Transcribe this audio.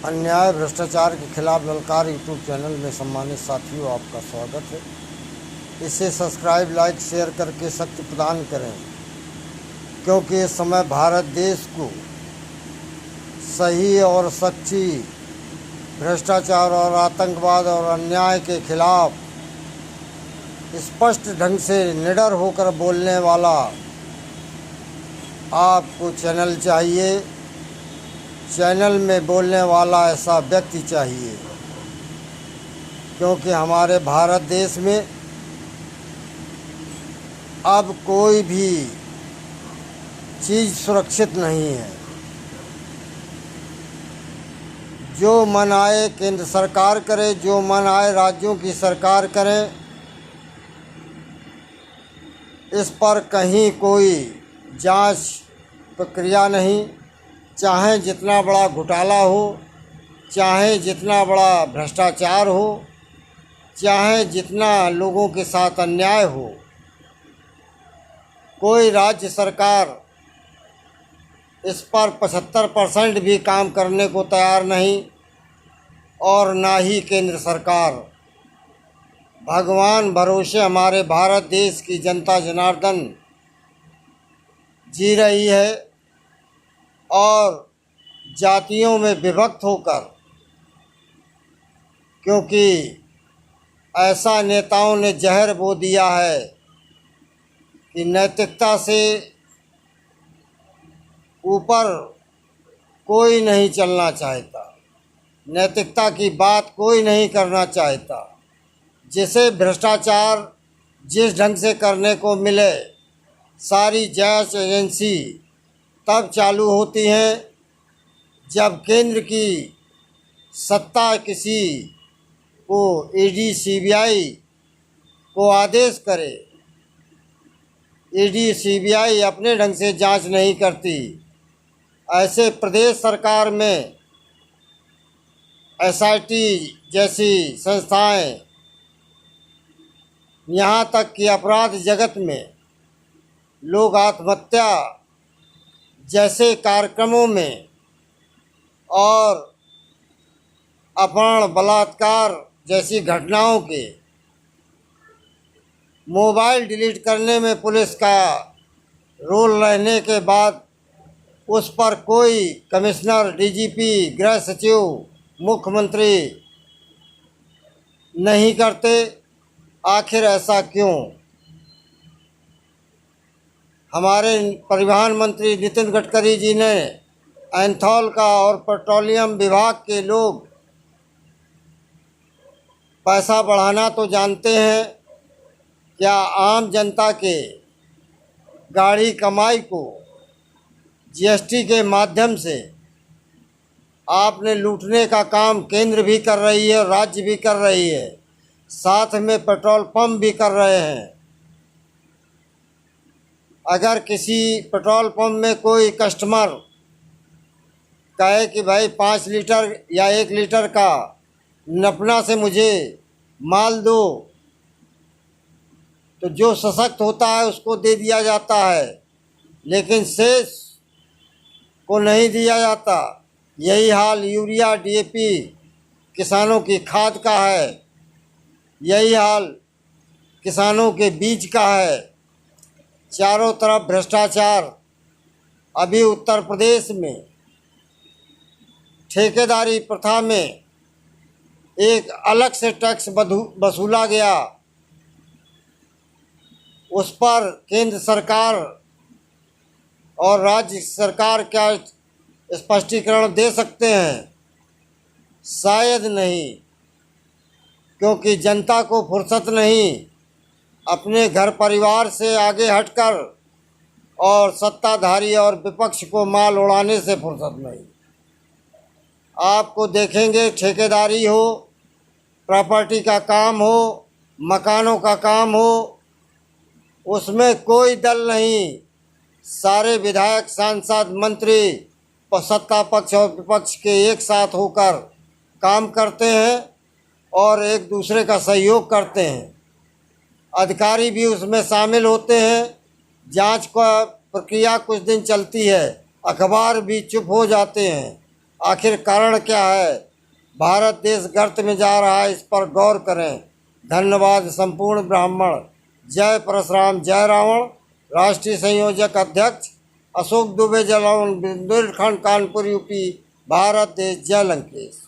अन्याय भ्रष्टाचार के खिलाफ ललकार यूट्यूब चैनल में सम्मानित साथियों आपका स्वागत है। इसे सब्सक्राइब, लाइक, शेयर करके शक्ति प्रदान करें, क्योंकि इस समय भारत देश को सही और सच्ची भ्रष्टाचार और आतंकवाद और अन्याय के खिलाफ स्पष्ट ढंग से निडर होकर बोलने वाला आपको चैनल चाहिए। चैनल में बोलने वाला ऐसा व्यक्ति चाहिए, क्योंकि हमारे भारत देश में अब कोई भी चीज़ सुरक्षित नहीं है। जो मन आए केंद्र सरकार करे, जो मन आए राज्यों की सरकार करे, इस पर कहीं कोई जांच प्रक्रिया नहीं। चाहे जितना बड़ा घोटाला हो, चाहे जितना बड़ा भ्रष्टाचार हो, चाहे जितना लोगों के साथ अन्याय हो, कोई राज्य सरकार इस पर 75% भी काम करने को तैयार नहीं, और ना ही केंद्र सरकार। भगवान भरोसे हमारे भारत देश की जनता जनार्दन जी रही है, और जातियों में विभक्त होकर, क्योंकि ऐसा नेताओं ने जहर बो दिया है कि नैतिकता से ऊपर कोई नहीं चलना चाहता, नैतिकता की बात कोई नहीं करना चाहता। जिसे भ्रष्टाचार जिस ढंग से करने को मिले, सारी जांच एजेंसी तब चालू होती हैं जब केंद्र की सत्ता किसी को ईडी सीबीआई को आदेश करे। ईडी सीबीआई अपने ढंग से जांच नहीं करती। ऐसे प्रदेश सरकार में एसआईटी जैसी संस्थाएं, यहाँ तक कि अपराध जगत में लोग आत्महत्या जैसे कार्यक्रमों में और अपहरण, बलात्कार जैसी घटनाओं के मोबाइल डिलीट करने में पुलिस का रोल रहने के बाद उस पर कोई कमिश्नर, डीजीपी, गृह सचिव, मुख्यमंत्री नहीं करते। आखिर ऐसा क्यों? हमारे परिवहन मंत्री नितिन गडकरी जी ने एंथॉल का और पेट्रोलियम विभाग के लोग पैसा बढ़ाना तो जानते हैं, क्या आम जनता के गाढ़ी कमाई को जीएसटी के माध्यम से आपने लूटने का काम केंद्र भी कर रही है, राज्य भी कर रही है, साथ में पेट्रोल पंप भी कर रहे हैं। अगर किसी पेट्रोल पंप में कोई कस्टमर कहे कि भाई 5 लीटर या 1 लीटर का नपना से मुझे माल दो, तो जो सशक्त होता है उसको दे दिया जाता है, लेकिन शेष को नहीं दिया जाता। यही हाल यूरिया, डीएपी, किसानों की खाद का है। यही हाल किसानों के बीज का है। चारों तरफ भ्रष्टाचार। अभी उत्तर प्रदेश में ठेकेदारी प्रथा में एक अलग से टैक्स वसूला गया। उस पर केंद्र सरकार और राज्य सरकार क्या स्पष्टीकरण दे सकते हैं? शायद नहीं, क्योंकि जनता को फुर्सत नहीं अपने घर परिवार से आगे हटकर, और सत्ताधारी और विपक्ष को माल उड़ाने से फुर्सत नहीं। आपको देखेंगे, ठेकेदारी हो, प्रॉपर्टी का काम हो, मकानों का काम हो, उसमें कोई दल नहीं। सारे विधायक, सांसद, मंत्री सत्ता पक्ष और विपक्ष के एक साथ होकर काम करते हैं और एक दूसरे का सहयोग करते हैं। अधिकारी भी उसमें शामिल होते हैं। जांच का प्रक्रिया कुछ दिन चलती है, अखबार भी चुप हो जाते हैं, आखिर कारण क्या है? भारत देश गर्त में जा रहा है, इस पर गौर करें। धन्यवाद संपूर्ण ब्राह्मण। जय परशुराम, जय रावण। राष्ट्रीय संयोजक अध्यक्ष अशोक दुबे, जलौन बुंदेलखंड, कानपुर, यूपी, भारत देश। जय लंकेश।